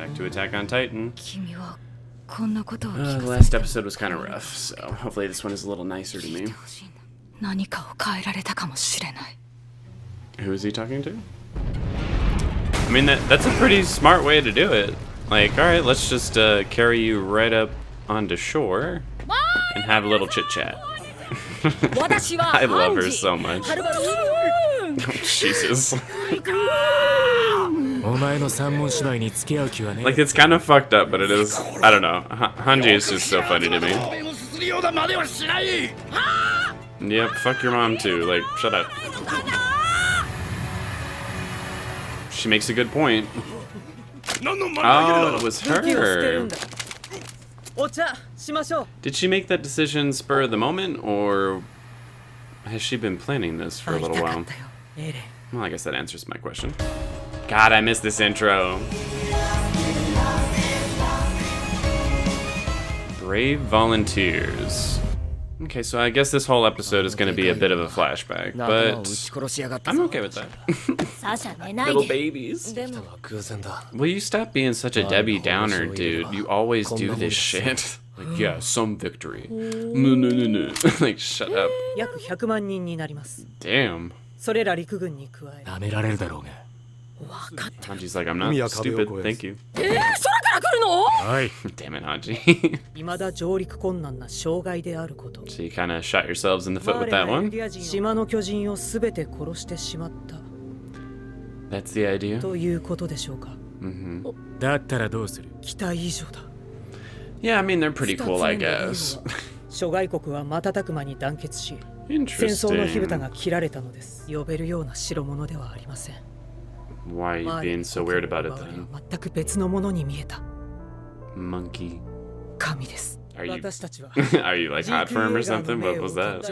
back to Attack on Titan. The last episode was kind of rough, so hopefully this one is a little nicer to me. Who is he talking to? I mean, that's a pretty smart way to do it. Like, alright, let's just carry you right up onto shore and have a little chit-chat. I love her so much. Oh, Jesus. Like, it's kind of fucked up, but it is, I don't know. Hanji is just so funny to me. Yep, fuck your mom too. Like, shut up. She makes a good point. Oh, it was her. Did she make that decision spur of the moment, or has she been planning this for a little while? Well, I guess that answers my question. God, I missed this intro. Brave volunteers. Okay, so I guess this whole episode is going to be a bit of a flashback, but I'm okay with that. Little babies. Will you stop being such a Debbie Downer, dude? You always do this shit. Like, yeah, some victory. No. Like, shut up. Damn. Hanji's like, I'm not stupid, thank you. Damn it, Hanji. So you kind of shot yourselves in the foot with that one? That's the idea? Yeah, I mean, they're pretty cool, I guess. Interesting. Why are you being so weird about it then? Monkey. Are you like hot for him or something? What was that?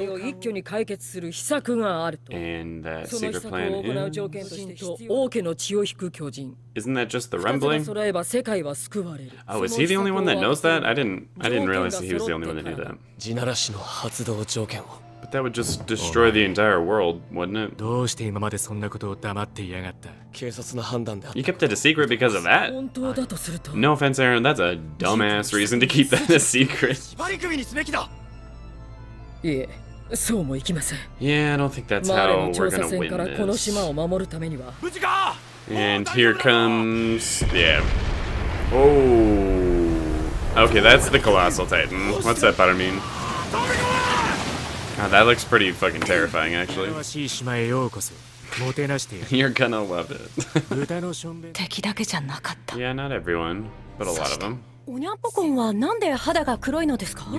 And that secret plan is... Isn't that just the rumbling? Oh, is he the only one that knows that? I didn't realize that he was the only one that knew that. But that would just destroy the entire world, wouldn't it? You kept it a secret because of that? No offense, Aaron, that's a dumbass reason to keep that a secret. Yeah, I don't think that's how we're gonna win this. And here comes... yeah. Oh. Okay, that's the Colossal Titan. What's that butter mean? Oh, that looks pretty fucking terrifying, actually. You're gonna love it. Yeah, not everyone, but a lot of them. You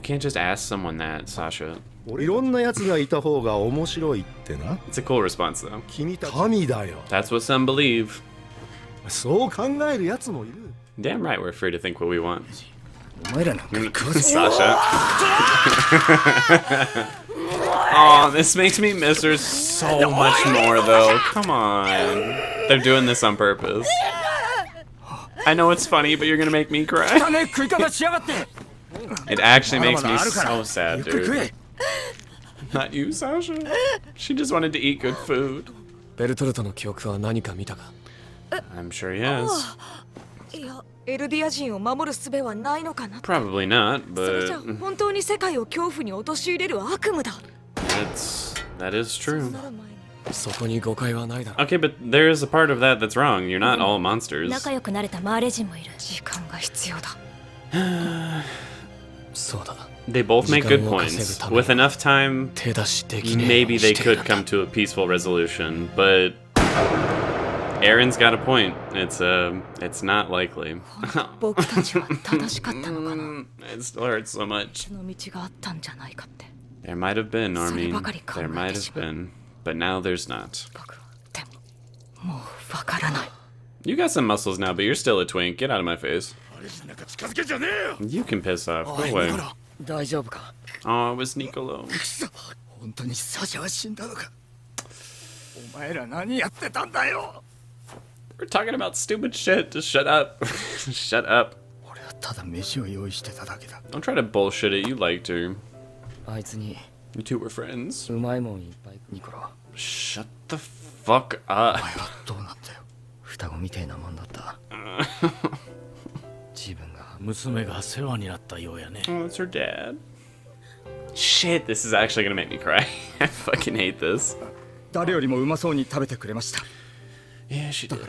can't just ask someone that, Sasha. It's a cool response, though. That's what some believe. Damn right, we're free to think what we want. Sasha. Oh, this makes me miss her so much more, though. Come on. They're doing this on purpose. I know it's funny, but you're gonna make me cry. It actually makes me so sad, dude. Not you, Sasha. She just wanted to eat good food. I'm sure he has. Probably not, but... that is true. Okay, but there is a part of that that's wrong. You're not all monsters. They both make good points. With enough time, maybe they could come to a peaceful resolution, but... Aaron's got a point. It's not likely. It still hurts so much. There might have been, Armin. There might have been. But now there's not. You got some muscles now, but you're still a twink. Get out of my face. You can piss off. Go away. Oh, it was Nicolo. We're talking about stupid shit. Just shut up. Shut up. Don't try to bullshit it. You liked her. You two were friends. Shut the fuck up. Oh, that's her dad. Shit, this is actually gonna make me cry. I fucking hate this. Yeah, she did.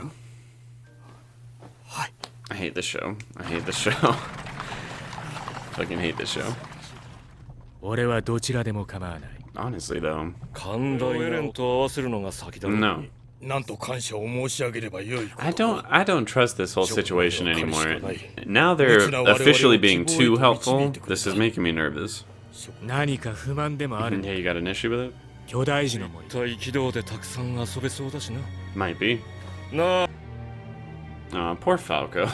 I hate this show. I hate this show. Fucking hate this show. Honestly, though. No. I don't trust this whole situation anymore. Now they're officially being too helpful. This is making me nervous. Yeah, you got an issue with it? Might be. No. Oh, poor Falco.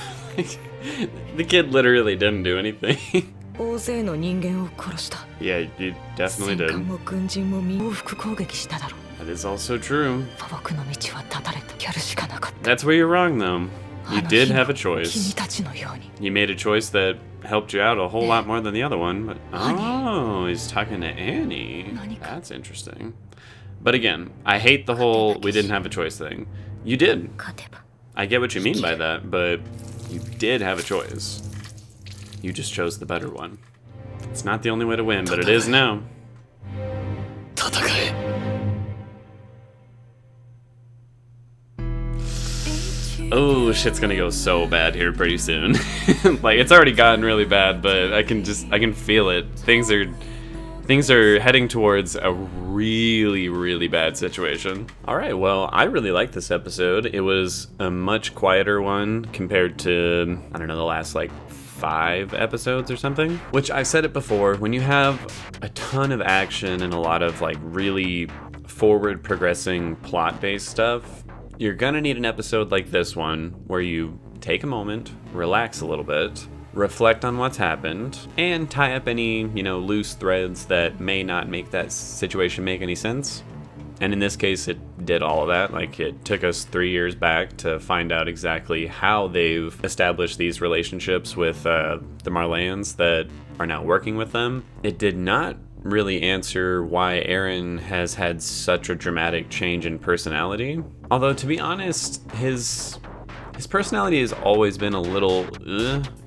The kid literally didn't do anything. Yeah, you definitely did. That is also true. That's where you're wrong, though. You did have a choice. You made a choice that helped you out a whole lot more than the other one. But oh, he's talking to Annie. That's interesting. But again, I hate the whole we didn't have a choice thing. You did. I get what you mean by that, but you did have a choice. You just chose the better one. It's not the only way to win, but it is now. Oh, shit's gonna go so bad here pretty soon. Like, it's already gotten really bad, but I can feel it. Things are heading towards a really, really bad situation. Alright, well, I really liked this episode. It was a much quieter one compared to, I don't know, the last, 5 episodes or something. Which, I've said it before, when you have a ton of action and a lot of, really forward progressing plot-based stuff, you're gonna need an episode like this one where you take a moment, relax a little bit, reflect on what's happened, and tie up any, loose threads that may not make that situation make any sense. And in this case, it did all of that. It took us 3 years back to find out exactly how they've established these relationships with the Marleyans that are now working with them. It did not really answer why Eren has had such a dramatic change in personality. Although, to be honest, his personality has always been a little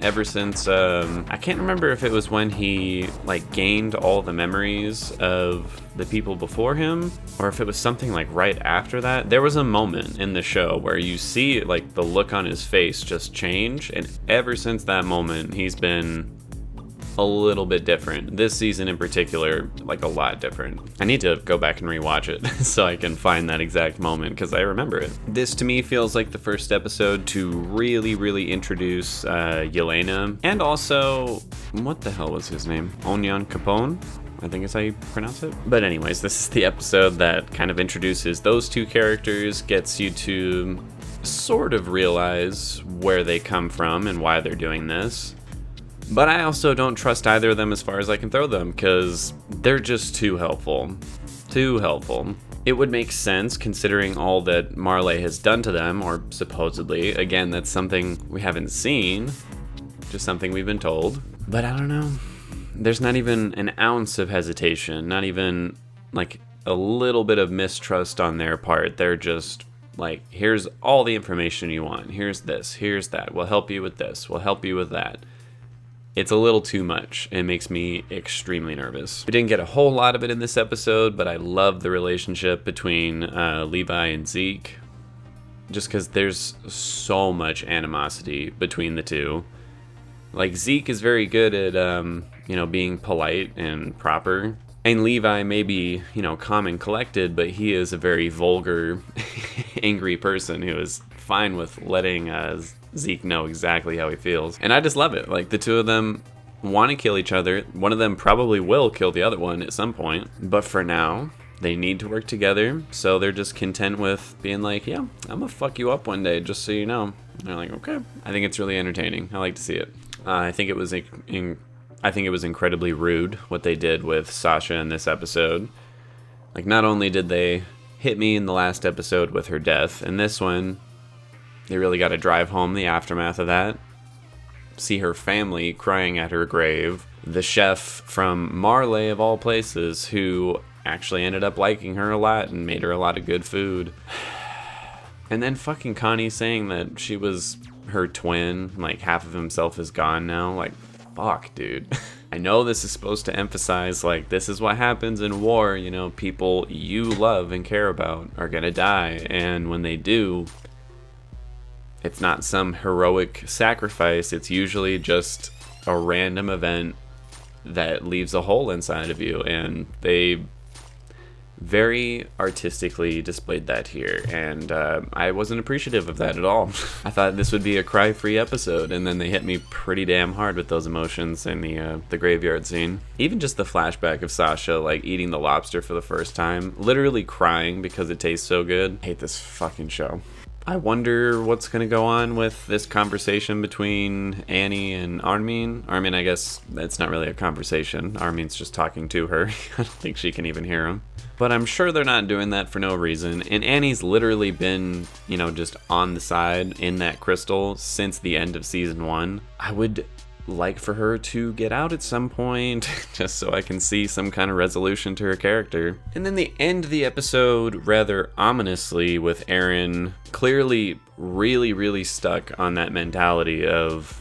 ever since I can't remember if it was when he gained all the memories of the people before him, or if it was something right after that. There was a moment in the show where you see the look on his face just change, and ever since that moment he's been a little bit different. This season in particular, a lot different. I need to go back and rewatch it so I can find that exact moment, because I remember it. This to me feels like the first episode to really, really introduce Yelena, and also, what the hell was his name? Onyan Capone? I think is how you pronounce it. But anyways, this is the episode that kind of introduces those two characters, gets you to sort of realize where they come from and why they're doing this. But I also don't trust either of them as far as I can throw them, because they're just too helpful. Too helpful. It would make sense considering all that Marley has done to them, or supposedly. Again, that's something we haven't seen, just something we've been told. But I don't know. There's not even an ounce of hesitation, not even a little bit of mistrust on their part. They're just here's all the information you want. Here's this, here's that. We'll help you with this, we'll help you with that. It's a little too much. It makes me extremely nervous. We didn't get a whole lot of it in this episode, but I love the relationship between Levi and Zeke. Just because there's so much animosity between the two. Zeke is very good at, being polite and proper. And Levi may be, calm and collected, but he is a very vulgar, angry person who is fine with letting Zeke know exactly how he feels. And I just love it. The two of them want to kill each other. One of them probably will kill the other one at some point. But for now, they need to work together. So they're just content with being yeah, I'm gonna fuck you up one day, just so you know. And they're okay. I think it's really entertaining. I like to see it. I think it was incredibly rude what they did with Sasha in this episode. Not only did they hit me in the last episode with her death, in this one, they really got to drive home the aftermath of that. See her family crying at her grave. The chef from Marley, of all places, who actually ended up liking her a lot and made her a lot of good food. And then fucking Connie saying that she was her twin, like half of himself is gone now. Like, fuck, dude. I know this is supposed to emphasize, like, this is what happens in war, you know, people you love and care about are gonna die, and when they do, it's not some heroic sacrifice, it's usually just a random event that leaves a hole inside of you, and they very artistically displayed that here, and I wasn't appreciative of that at all. I thought this would be a cry-free episode, and then they hit me pretty damn hard with those emotions in the graveyard scene. Even just the flashback of Sasha, like, eating the lobster for the first time, literally crying because it tastes so good. I hate this fucking show. I wonder what's going to go on with this conversation between Annie and Armin. Armin, I guess it's not really a conversation. Armin's just talking to her. I don't think she can even hear him. But I'm sure they're not doing that for no reason. And Annie's literally been, you know, just on the side in that crystal since the end of season 1. I would like for her to get out at some point, just so I can see some kind of resolution to her character. And then they end the episode rather ominously with Eren clearly really stuck on that mentality of,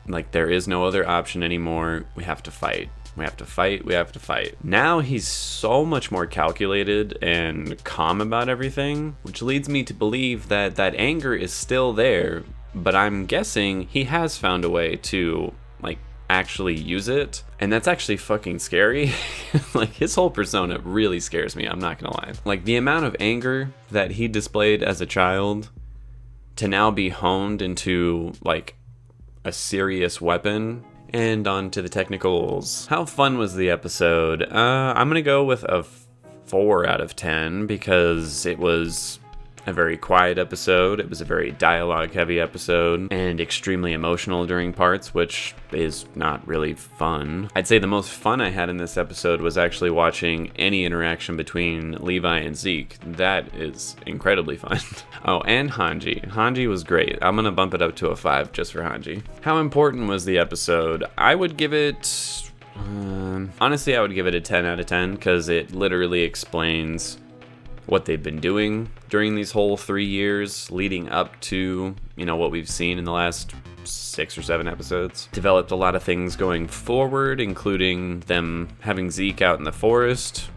like, there is no other option anymore. We have to fight. We have to fight. We have to fight. Now he's so much more calculated and calm about everything, which leads me to believe that that anger is still there, but I'm guessing he has found a way to, like, actually use it, and that's actually fucking scary. Like, his whole persona really scares me, I'm not gonna lie. Like, the amount of anger that he displayed as a child to now be honed into, like, a serious weapon. And on to the technicals. How fun was the episode? I'm gonna go with a 4 out of 10 because it was a very quiet episode. It was a very dialogue heavy episode and extremely emotional during parts, which is not really fun. I'd say the most fun I had in this episode was actually watching any interaction between Levi and Zeke. That is incredibly fun. Oh, and Hanji. Hanji was great. I'm gonna bump it up to a 5 just for Hanji. How important was the episode? I would give it... honestly, I would give it a 10 out of 10 because it literally explains what they've been doing during these whole 3 years leading up to, you know, what we've seen in the last 6 or 7 episodes. Developed a lot of things going forward, including them having Zeke out in the forest.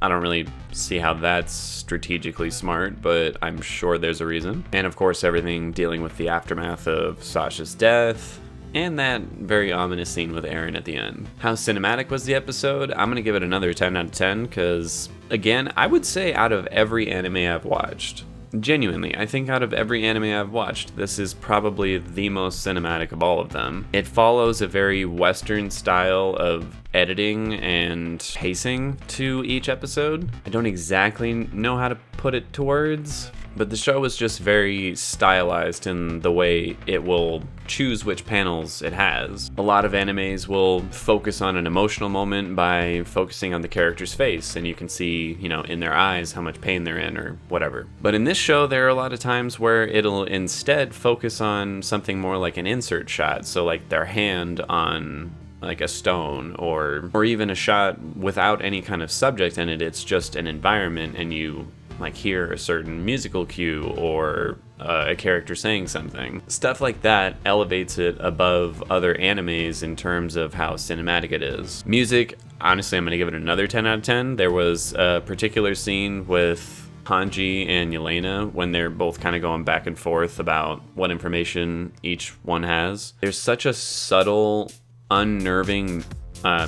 I don't really see how that's strategically smart, but I'm sure there's a reason. And of course, everything dealing with the aftermath of Sasha's death, and that very ominous scene with Eren at the end. How cinematic was the episode? I'm gonna give it another 10 out of 10, because, again, I would say out of every anime I've watched, genuinely, I think out of every anime I've watched, this is probably the most cinematic of all of them. It follows a very Western style of editing and pacing to each episode. I don't exactly know how to put it to words, but the show is just very stylized in the way it will choose which panels it has. A lot of animes will focus on an emotional moment by focusing on the character's face, and you can see, you know, in their eyes how much pain they're in or whatever. But in this show, there are a lot of times where it'll instead focus on something more like an insert shot, so like their hand on like a stone, or even a shot without any kind of subject in it. It's just an environment, and you like hear a certain musical cue or a character saying something. Stuff like that elevates it above other animes in terms of how cinematic it is. Music, honestly, I'm gonna give it another 10 out of 10. There was a particular scene with Hanji and Yelena when they're both kind of going back and forth about what information each one has. There's such a subtle, unnerving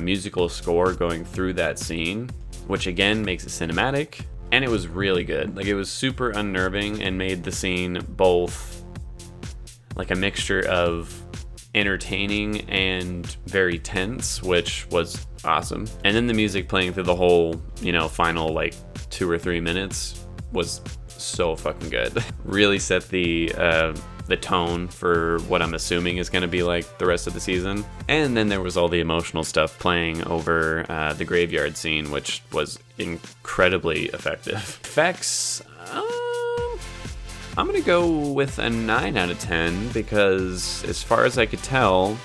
musical score going through that scene, which again makes it cinematic. And it was really good. Like, it was super unnerving and made the scene both like a mixture of entertaining and very tense, which was awesome. And then the music playing through the whole, you know, final like 2 or 3 minutes was so fucking good. Really set the tone for what I'm assuming is going to be like the rest of the season. And then there was all the emotional stuff playing over the graveyard scene, which was incredibly effective. Effects, I'm going to go with a 9 out of 10 because as far as I could tell,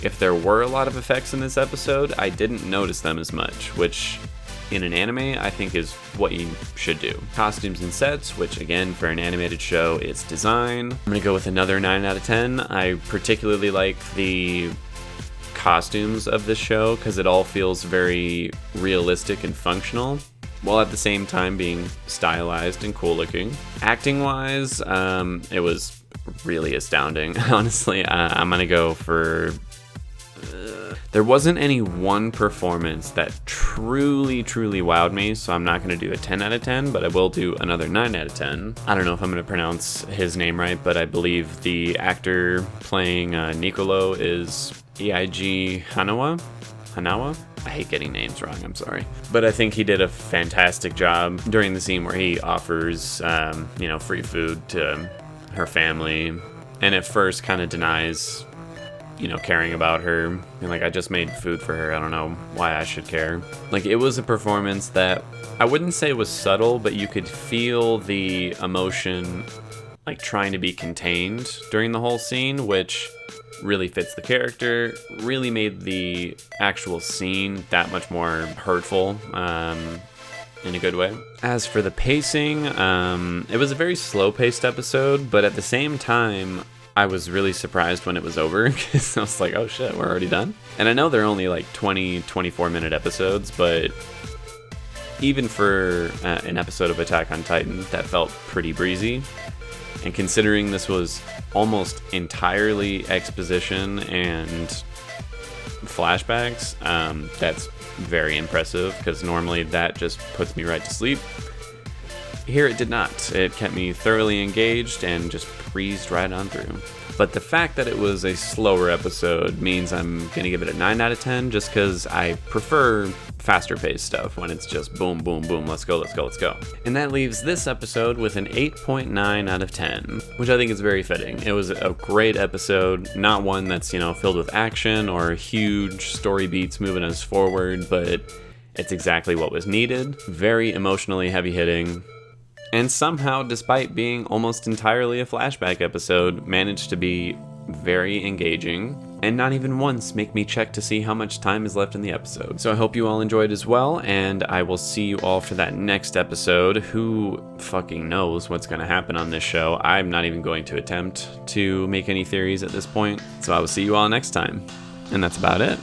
if there were a lot of effects in this episode, I didn't notice them as much, which in an anime, I think is what you should do. Costumes and sets, which again, for an animated show, it's design. I'm gonna go with another 9 out of 10. I particularly like the costumes of this show because it all feels very realistic and functional, while at the same time being stylized and cool looking. Acting wise, it was really astounding, honestly. I'm gonna go for... there wasn't any one performance that truly wowed me, so I'm not gonna do a 10 out of 10, but I will do another 9 out of 10. I don't know if I'm gonna pronounce his name right, but I believe the actor playing Nicolo is Eiji Hanawa? I hate getting names wrong, I'm sorry. But I think he did a fantastic job during the scene where he offers, free food to her family, and at first kind of denies, caring about her. And like, I just made food for her, I don't know why I should care. Like, it was a performance that I wouldn't say was subtle, but you could feel the emotion, like, trying to be contained during the whole scene, which really fits the character, really made the actual scene that much more hurtful, in a good way. As for the pacing, it was a very slow-paced episode, but at the same time, I was really surprised when it was over, because I was like, oh shit, we're already done? And I know they're only like 24-minute episodes, but even for an episode of Attack on Titan, that felt pretty breezy. And considering this was almost entirely exposition and flashbacks, that's very impressive, because normally that just puts me right to sleep. Here it did not. It kept me thoroughly engaged and just breezed right on through. But the fact that it was a slower episode means I'm gonna give it a 9 out of 10, just because I prefer faster paced stuff when it's just boom, boom, boom, let's go. And that leaves this episode with an 8.9 out of 10, which I think is very fitting. It was a great episode, not one that's, filled with action or huge story beats moving us forward, but it's exactly what was needed. Very emotionally heavy hitting. And somehow, despite being almost entirely a flashback episode, managed to be very engaging and not even once make me check to see how much time is left in the episode. So I hope you all enjoyed as well, and I will see you all for that next episode. Who fucking knows what's going to happen on this show? I'm not even going to attempt to make any theories at this point. So I will see you all next time. And that's about it.